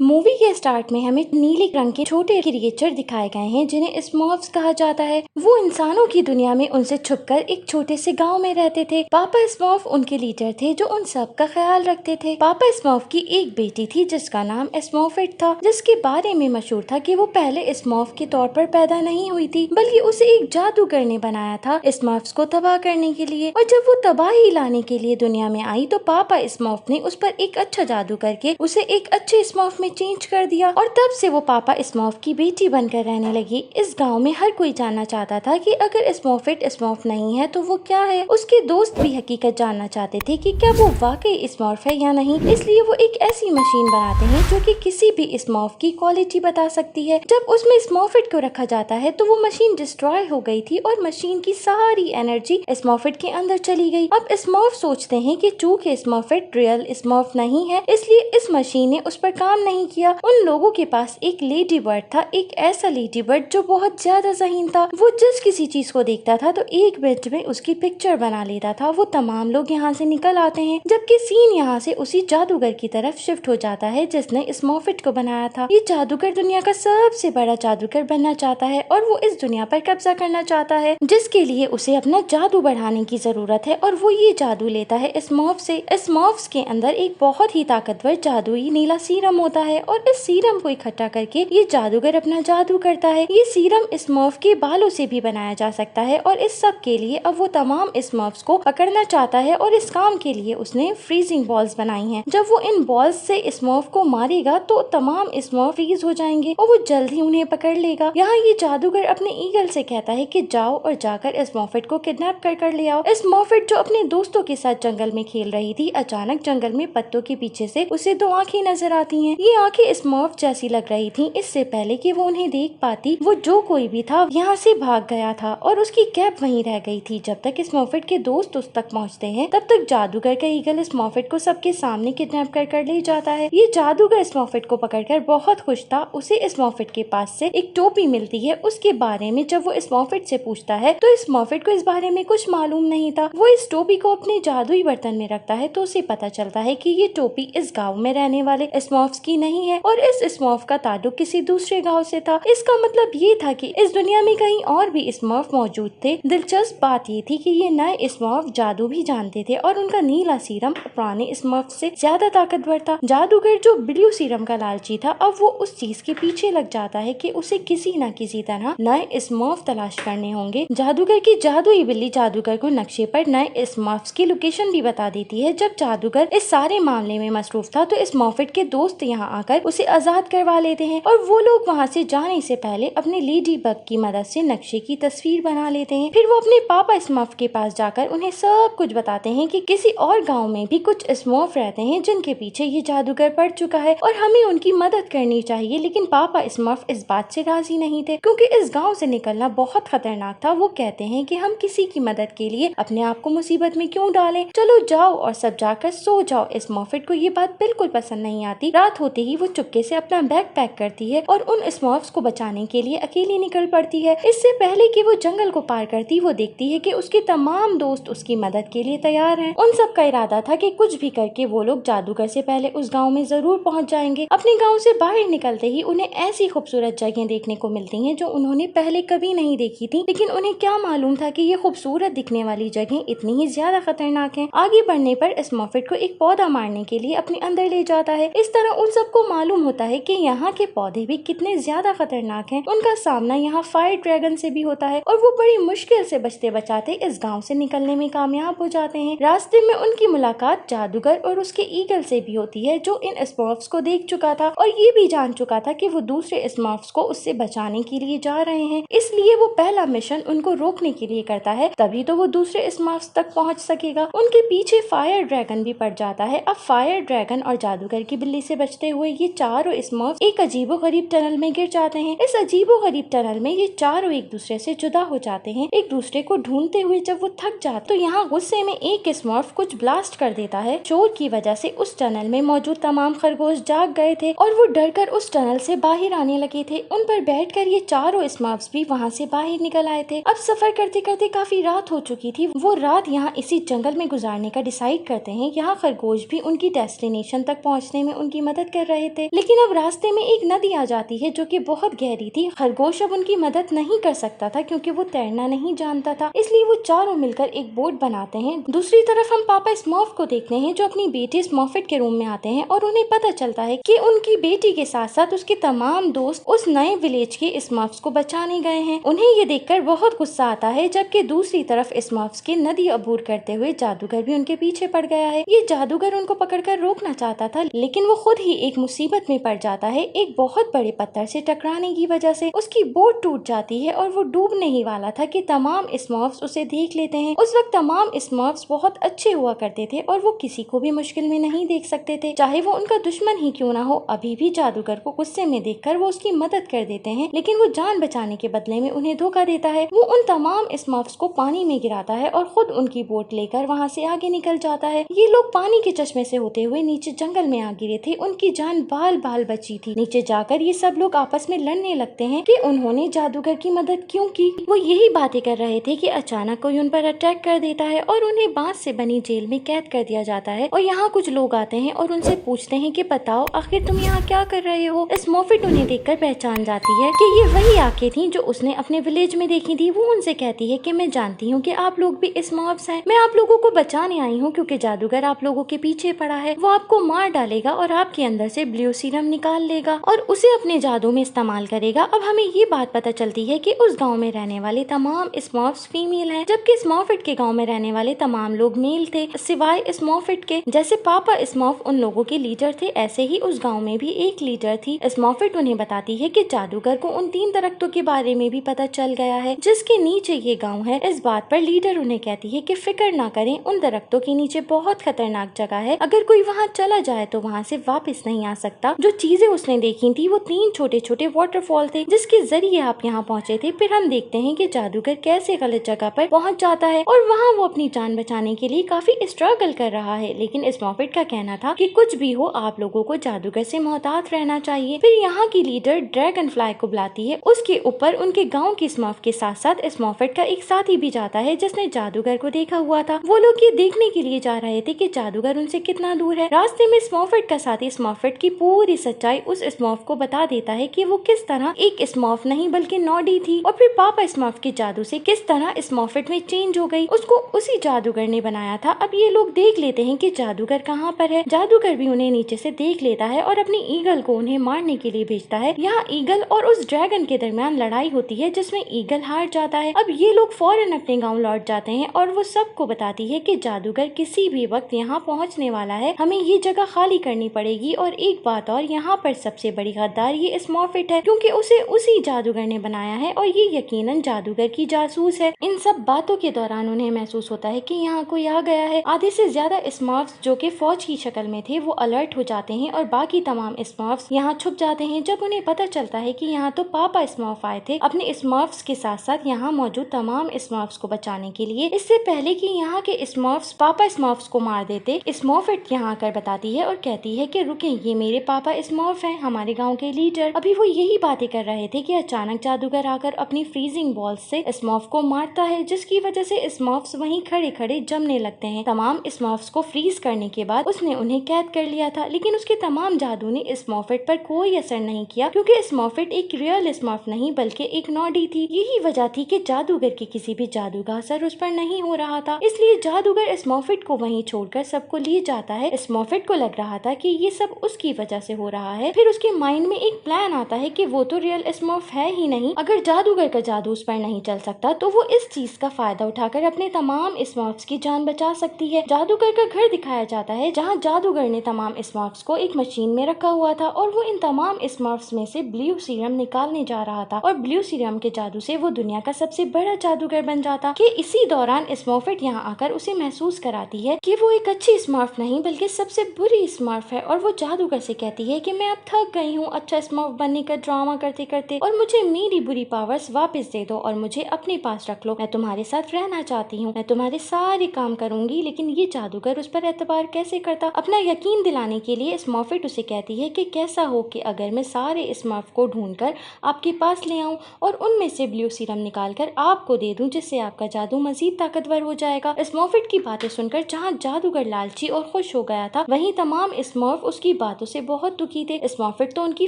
Movie के start में हमें नीले रंग के छोटे क्रिएचर दिखाए गए हैं जिन्हें स्मॉर्फ्स कहा जाता है। वो इंसानों की दुनिया में उनसे छुपकर एक छोटे से गांव में रहते थे। पापा स्मॉर्फ उनके लीडर थे जो उन सब का ख्याल रखते थे। पापा स्मॉर्फ की एक बेटी थी जिसका नाम स्मॉर्फेट था, जिसके बारे में मशहूर था कि वो पहले स्मॉर्फ के तौर पर पैदा नहीं हुई थी, बल्कि उसे एक जादूगर ने बनाया था स्मॉर्फ्स को तबाह करने के लिए। और जब वो तबाही लाने के लिए दुनिया में आई तो पापा स्मॉर्फ ने उस पर एक अच्छा जादू करके उसे एक अच्छे स्मॉर्फ में चेंज कर दिया और तब से वो पापा स्मॉर्फ की बेटी बनकर रहने लगी। इस गांव में हर कोई जानना चाहता था कि अगर स्मॉर्फेट स्मॉर्फ नहीं है तो वो क्या है। उसके दोस्त भी हकीकत जानना चाहते थे कि क्या वो वाकई स्मॉर्फ है या नहीं, इसलिए वो एक ऐसी मशीन बनाते हैं जो कि किसी भी स्मॉर्फ की क्वालिटी बता सकती है। जब उसमें स्मॉर्फेट को रखा जाता है तो वो मशीन डिस्ट्रॉय हो गई थी और मशीन की सारी एनर्जी स्मॉर्फेट के अंदर चली गई। अब स्मॉर्फ सोचते हैं कि चूंकि स्मॉर्फेट रियल स्मॉर्फ नहीं है इसलिए इस मशीन ने उस पर काम नहीं किया। उन लोगों के पास एक लेडी बर्ड था, एक ऐसा लेडी बर्ड जो बहुत ज्यादा ज़हीन था। वो जिस किसी चीज को देखता था तो एक मिनट में उसकी पिक्चर बना लेता था। वो तमाम लोग यहाँ से निकल आते हैं जबकि सीन यहाँ से उसी जादूगर की तरफ शिफ्ट हो जाता है जिसने स्मॉर्फेट को बनाया था। ये जादूगर दुनिया का सबसे बड़ा जादूगर बनना चाहता है और वो इस दुनिया पर कब्जा करना चाहता है, जिसके लिए उसे अपना जादू बढ़ाने की जरूरत है। और वो ये जादू लेता है स्मॉर्फ से। स्मॉर्फ्स के अंदर एक बहुत ही ताकतवर जादुई नीला सीरम होता है और इस सीरम को इकट्ठा करके ये जादूगर अपना जादू करता है। ये सीरम स्मॉर्फ के बालों से भी बनाया जा सकता है और इस सब के लिए अब वो तमाम स्मॉर्फ्स को पकड़ना चाहता है और इस काम के लिए उसने फ्रीजिंग बॉल्स बनाई हैं। जब वो इन बॉल्स से स्मॉर्फ को मारेगा तो तमाम स्मॉर्फ फ्रीज हो जाएंगे और वो जल्द ही उन्हें पकड़ लेगा। यहाँ ये जादूगर अपने ईगल से कहता है कि जाओ और जाकर स्मॉर्फेट को किडनैप कर ले आओ। स्मॉर्फेट जो अपने दोस्तों के साथ जंगल में खेल रही थी, अचानक जंगल में पत्तों के पीछे से उसे दो आंखें नजर आती हैं। ये आंखें स्मॉर्फ जैसी लग रही थी। इससे पहले कि वो उन्हें देख पाती वो जो कोई भी था यहाँ से भाग गया था और उसकी कैप वहीं रह गई थी। जब तक स्मॉर्फेट के दोस्त उस तक पहुँचते हैं तब तक जादूगर का ईगल स्मॉर्फेट को सबके सामने किडनैप कर ले जाता है। ये जादूगर स्मॉर्फेट को पकड़कर बहुत खुश था। उसे स्मॉर्फेट के पास से एक टोपी मिलती है उसके बारे में। जब वो स्मॉर्फेट से पूछता है तो स्मॉर्फेट को इस बारे में कुछ मालूम नहीं था। वो इस टोपी को अपने जादुई बर्तन में रखता है तो उसे पता चलता है कि ये टोपी इस गाँव में रहने वाले स्मॉर्फ्स की नहीं है और इस स्मॉर्फ का ताल्लुक किसी दूसरे गांव से था। इसका मतलब ये था कि इस दुनिया में कहीं और भी स्मॉर्फ मौजूद थे। दिलचस्प बात ये थी कि ये नए स्मॉर्फ जादू भी जानते थे और उनका नीला सीरम पुराने स्मॉर्फ से ज्यादा ताकतवर था। जादूगर जो ब्लू सीरम का लालची था अब वो उस चीज के पीछे लग जाता है कि उसे किसी न किसी तरह नए स्मॉर्फ तलाश करने होंगे। जादूगर की जादुई बिल्ली जादूगर को नक्शे पर नए स्मॉर्फ्स की लोकेशन भी बता देती है। जब जादूगर इस सारे मामले में मसरूफ था तो स्मॉर्फेट के दोस्त यहाँ आकर उसे आजाद करवा लेते हैं और वो लोग वहाँ से जाने से पहले अपने लेडी बग की मदद से नक्शे की तस्वीर बना लेते हैं। फिर वो अपने पापा स्मॉर्फ के पास जाकर उन्हें सब कुछ बताते हैं कि किसी और गांव में भी कुछ स्मॉर्फ रहते हैं जिनके पीछे ये जादूगर पड़ चुका है और हमें उनकी मदद करनी चाहिए। लेकिन पापा स्मॉर्फ इस बात से राजी नहीं थे क्योंकि इस गाँव से निकलना बहुत खतरनाक था। वो कहते हैं कि हम किसी की मदद के लिए अपने आप को मुसीबत में क्यों डालें, चलो जाओ और सब जाकर सो जाओ। स्मॉर्फेट को ये बात बिल्कुल पसंद नहीं आती। रात होते ही वो चुपके से अपना बैग पैक करती है और उन स्मॉर्फ्स को बचाने के लिए अकेली निकल पड़ती है। इससे पहले कि वो जंगल को पार करती वो देखती है कि उसके तमाम दोस्त उसकी मदद के लिए तैयार हैं। उन सब का इरादा था कि कुछ भी करके वो लोग जादूगर से पहले उस गांव में जरूर पहुंच जाएंगे। अपने गांव से बाहर निकलते ही उन्हें ऐसी खूबसूरत जगह देखने को मिलती हैं जो उन्होंने पहले कभी नहीं देखी थी, लेकिन उन्हें क्या मालूम था कि ये खूबसूरत दिखने वाली जगह इतनी ही ज्यादा खतरनाक है। आगे बढ़ने पर स्मॉर्फेट को एक पौधा मारने के लिए अपने अंदर ले जाता है। इस तरह उन सबको मालूम होता है कि यहाँ के पौधे भी कितने ज्यादा खतरनाक हैं। उनका सामना यहाँ फायर ड्रैगन से भी होता है और वो बड़ी मुश्किल से बचते बचाते इस गांव से निकलने में कामयाब हो जाते हैं। रास्ते में उनकी मुलाकात जादूगर और उसके ईगल से भी होती है जो इन स्मॉर्फ्स को देख चुका था और ये भी जान चुका था कि वो दूसरे स्मॉर्फ्स को उससे बचाने के लिए जा रहे हैं, इसलिए वो पहला मिशन उनको रोकने के लिए करता है, तभी तो वो दूसरे स्मॉर्फ्स तक पहुँच सकेगा। उनके पीछे फायर ड्रैगन भी पड़ जाता है। अब फायर ड्रैगन और जादूगर की बिल्ली से बचते हुए ये चारों स्मॉर्फ एक अजीबोगरीब टनल में गिर जाते हैं। इस अजीबोगरीब टनल में ये चारों एक दूसरे से जुदा हो जाते हैं। एक दूसरे को ढूंढते हुए जब वो थक जाते तो यहाँ गुस्से में एक स्मॉर्फ कुछ ब्लास्ट कर देता है। शोर की वजह से उस टनल में मौजूद तमाम खरगोश जाग गए थे और वो डरकर उस टनल से बाहर आने लगे थे। उन पर बैठकर ये चारों स्मॉर्फ्स भी वहाँ से बाहर निकल आए थे। अब सफर करते करते काफी रात हो चुकी थी। वो रात यहाँ इसी जंगल में गुजारने का डिसाइड करते हैं। यहाँ खरगोश भी उनकी डेस्टिनेशन तक पहुँचने में उनकी मदद कर रहे थे, लेकिन अब रास्ते में एक नदी आ जाती है जो कि बहुत गहरी थी। खरगोश अब उनकी मदद नहीं कर सकता था क्योंकि वो तैरना नहीं जानता था, इसलिए वो चारों मिलकर एक बोट बनाते हैं। दूसरी तरफ हम पापा स्मर्फ को देखते हैं जो अपनी बेटी स्मर्फिट के रूम में आते हैं और उन्हें पता चलता है कि उनकी बेटी के साथ साथ उसके तमाम दोस्त उस नए विलेज के स्मर्फ्स को बचाने गए हैं। उन्हें ये देखकर बहुत गुस्सा आता है, जबकि दूसरी तरफ स्मर्फ्स के नदी अबूर करते हुए जादूगर भी उनके पीछे पड़ गया है। ये जादूगर उनको पकड़कर रोकना चाहता था, लेकिन वो खुद ही एक मुसीबत में पड़ जाता है। एक बहुत बड़े पत्थर से टकराने की वजह से उसकी बोट टूट जाती है और वो डूबने ही वाला था कि तमाम स्मर्फ्स उसे देख लेते हैं। उस वक्त तमाम स्मर्फ्स बहुत अच्छे हुआ करते थे और वो किसी को भी मुश्किल में नहीं देख सकते थे, चाहे वो उनका दुश्मन ही क्यों ना हो। अभी भी जादूगर को गुस्से में देखकर वो उसकी मदद कर देते हैं, लेकिन वो जान बचाने के बदले में उन्हें धोखा देता है। वो उन तमाम स्मर्फ्स को पानी में गिराता है और खुद उनकी बोट लेकर वहाँ से आगे निकल जाता है। ये लोग पानी के चश्मे से होते हुए नीचे जंगल में आ गिरे थे, उनकी जान बाल बाल बची थी। नीचे जाकर ये सब लोग आपस में लड़ने लगते हैं कि उन्होंने जादूगर की मदद क्यों की। वो यही बातें कर रहे थे कि अचानक कोई उन पर अटैक कर देता है और उन्हें बांस से बनी जेल में कैद कर दिया जाता है। और यहाँ कुछ लोग आते हैं और उनसे पूछते हैं कि बताओ आखिर तुम यहाँ क्या कर रहे हो। स्मर्फिट उन्हें देखकर पहचान जाती है कि ये वही आंखें थी जो उसने अपने विलेज में देखी थी। वो उनसे कहती है कि मैं जानती हूँ कि आप लोग भी स्मर्फ्स हैं, मैं आप लोगों को बचाने आई हूँ क्योंकि जादूगर आप लोगों के पीछे पड़ा है। वो आपको मार डालेगा और आपके अंदर से ब्लू सीरम निकाल लेगा और उसे अपने जादू में इस्तेमाल करेगा। अब हमें ये बात पता चलती है कि उस गाँव में रहने वाले तमाम स्मर्फ्स फीमेल हैं, जबकि स्मर्फिट के गाँव में रहने वाले तमाम लोग मेल थे सिवाय स्मर्फिट के। जैसे पापा स्मर्फ उन लोगों के लीडर थे, ऐसे ही उस गाँव में भी एक लीडर थी। स्मर्फिट उन्हें बताती है कि जादूगर को उन 3 दरख्तों के बारे में भी पता चल गया है जिसके नीचे ये गाँव है। इस बात पर लीडर उन्हें कहती है कि फिक्र ना करें, उन दरख्तों के नीचे बहुत खतरनाक जगह है, अगर कोई वहाँ चला जाए तो वहाँ से वापस नहीं आ सकता। जो चीजें उसने देखी थी वो 3 छोटे छोटे वाटरफॉल थे जिसके जरिए आप यहाँ पहुँचे थे। फिर हम देखते हैं कि जादूगर कैसे गलत जगह पर पहुँच जाता है और वहाँ वो अपनी जान बचाने के लिए काफी स्ट्रगल कर रहा है, लेकिन स्मर्फिट का कहना था कि कुछ भी हो आप लोगों को जादूगर से मोहतात रहना चाहिए। फिर यहाँ की लीडर ड्रैगन फ्लाई को बुलाती है, उसके ऊपर उनके गाँव की स्मर्फ के साथ साथ स्मर्फिट का एक साथी भी जाता है जिसने जादूगर को देखा हुआ था। वो लोग ये देखने के लिए जा रहे थे कि जादूगर उनसे कितना दूर है। रास्ते में स्मर्फिट का साथी स्मर्फिट की पूरी सच्चाई उस स्मर्फ को बता देता है कि वो किस तरह एक स्मर्फ नहीं बल्कि नॉडी थी और फिर पापा स्मर्फ के जादू से किस तरह स्मर्फिट में चेंज हो गई, उसको उसी जादूगर ने बनाया था। अब ये लोग देख लेते हैं कि जादूगर कहाँ पर है। जादूगर भी उन्हें नीचे से देख लेता है और अपनी ईगल को उन्हें मारने के लिए भेजता है। यहाँ ईगल और उस ड्रैगन के दरमियान लड़ाई होती है जिसमें ईगल हार जाता है। अब ये लोग फौरन अपने गाँव लौट जाते हैं और वो सबको बताती है कि जादूगर किसी भी वक्त यहाँ पहुँचने वाला है, हमें ये जगह खाली करनी पड़ेगी। और एक बात और, यहाँ पर सबसे बड़ी गद्दार ये स्मर्फिट है क्योंकि उसे उसी जादूगर ने बनाया है और ये यकीनन जादूगर की जासूस है। इन सब बातों के दौरान उन्हें महसूस होता है कि यहाँ कोई आ गया है। आधे से ज्यादा स्मर्फ्स जो कि फौज की शक्ल में थे वो अलर्ट हो जाते हैं और बाकी तमाम स्मर्फ्स यहाँ छुप जाते हैं। जब उन्हें पता चलता है कि यहाँ तो पापा स्मर्फ आए थे अपने स्मर्फ्स के साथ साथ यहाँ मौजूद तमाम स्मर्फ्स को बचाने के लिए, इससे पहले कि यहाँ के स्मर्फ्स पापा स्मर्फ्स को मार देते, स्मर्फिट यहाँ आकर बताती है और कहती है कि रुकें, ये मेरे पापा स्मर्फ हैं, हमारे गाँव के लीडर। अभी वो यही बातें कर रहे थे कि अचानक जादूगर आकर अपनी फ्रीजिंग बॉल से स्मर्फ को मारता है, जिसकी वजह से स्मर्फ्स वहीं खड़े खड़े जमने लगते हैं। तमाम स्मर्फ्स को फ्रीज करने के बाद उसने उन्हें कैद कर लिया था, लेकिन उसके तमाम जादू ने स्मर्फिट पर कोई असर नहीं किया क्योंकि स्मर्फिट एक रियल स्मर्फ नहीं बल्कि एक नॉडी थी। यही वजह थी कि जादूगर के किसी भी जादू का असर उस पर नहीं हो रहा था, इसलिए जादूगर स्मर्फिट को वहीं छोड़कर सबको ले जाता है। स्मर्फिट को लग रहा था कि ये सब उसकी वजह से हो रहा है। फिर उसके माइंड में एक प्लान आता है कि वो तो रियल स्मर्फ है ही नहीं, अगर जादूगर का जादू उस पर नहीं चल सकता तो वो इस चीज का फायदा उठाकर अपने तमाम स्मर्फ्स की जान बचा सकती है। जादूगर का घर दिखाया जाता है जहाँ जादूगर ने तमाम स्मर्फ्स को एक मशीन में रखा हुआ था और वो इन तमाम स्मर्फ्स में से ब्लू सीरम निकालने जा रहा था और ब्लू सीरम के जादू से वो दुनिया का सबसे बड़ा जादूगर बन जाता। कि इसी दौरान स्मर्फिट यहाँ आकर उसे महसूस कराती है कि वो एक अच्छी स्मर्फ नहीं बल्कि सबसे बुरी स्मर्फ है और वो जादूगर से कहती है कि मैं अब थक गई हूँ अच्छा स्मर्फ बनने का ड्रामा करते करते और मुझे मेरी बुरी पावर्स वापस दे दो और मुझे अपने पास रख लो। मैं तुम्हारे साथ रहना चाहती हूँ, मैं तुम्हारे सारे काम करूंगी। लेकिन ये जादूगर उस पर एतबार कैसे करता। अपना यकीन दिलाने के लिए स्मर्फिट उसे कहती है कि कैसा हो कि अगर मैं सारे स्मर्फ को ढूंढकर आपके पास ले आऊं और उनमें से ब्लू सीरम निकालकर आपको दे दूं जिससे आपका जादू मजीद ताकतवर हो जाएगा। स्मर्फिट की बातें सुनकर जहाँ जादूगर लालची और खुश हो गया था, वहीं तमाम स्मर्फ उसकी बात बातों से बहुत दुखी थे। स्मॉर्फिट तो उनकी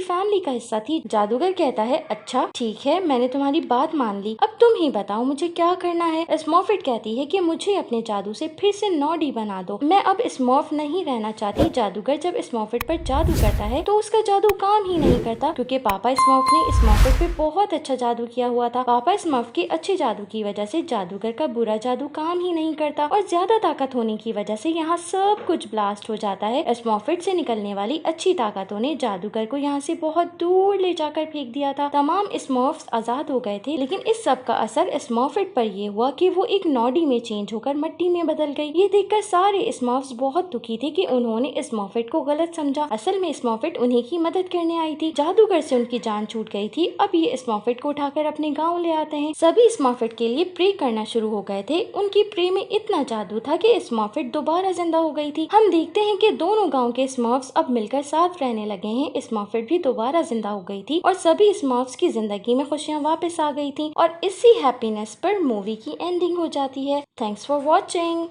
फैमिली का हिस्सा थी। जादूगर कहता है, अच्छा ठीक है, मैंने तुम्हारी बात मान ली, अब तुम ही बताओ मुझे क्या करना है। स्मॉर्फिट कहती है कि मुझे अपने जादू से फिर से नॉडी बना दो, मैं अब स्मॉर्फ नहीं रहना चाहती। जादूगर जब स्मॉर्फिट पर जादू करता है तो उसका जादू काम ही नहीं करता, क्योंकि पापा स्मॉर्फ ने स्मॉर्फिट पे बहुत अच्छा जादू किया हुआ था। पापा स्मॉर्फ के अच्छे जादू की वजह से जादूगर का बुरा जादू काम ही नहीं करता और ज्यादा ताकत होने की वजह से यहाँ सब कुछ ब्लास्ट हो जाता है। स्मॉर्फिट से निकलने वाली अच्छी ताकतों ने जादूगर को यहाँ से बहुत दूर ले जाकर फेंक दिया था। तमाम स्मॉर्फ्स आजाद हो गए थे, लेकिन इस सब का असर स्मॉर्फिट पर यह हुआ कि वो एक नॉडी में चेंज होकर मट्टी में बदल गई। ये देखकर सारे स्मॉर्फ्स बहुत दुखी थे कि उन्होंने स्मॉर्फिट को गलत समझा। असल में स्मॉर्फिट उन्हीं की मदद करने आई थी। जादूगर से उनकी जान छूट गई थी। अब ये स्मॉर्फिट को उठाकर अपने गाँव ले आते हैं। सभी स्मॉर्फिट के लिए प्रे करना शुरू हो गए थे। उनकी प्रे में इतना जादू था कि स्मॉर्फिट दोबारा जिंदा हो गई थी। हम देखते हैं कि दोनों गांव के स्मॉर्फ्स अब मिलकर साथ रहने लगे हैं। स्मॉर्फिट भी दोबारा जिंदा हो गई थी और सभी स्मॉर्फ्स की जिंदगी में खुशियां वापस आ गई थी और इसी हैप्पीनेस पर मूवी की एंडिंग हो जाती है। Thanks for watching.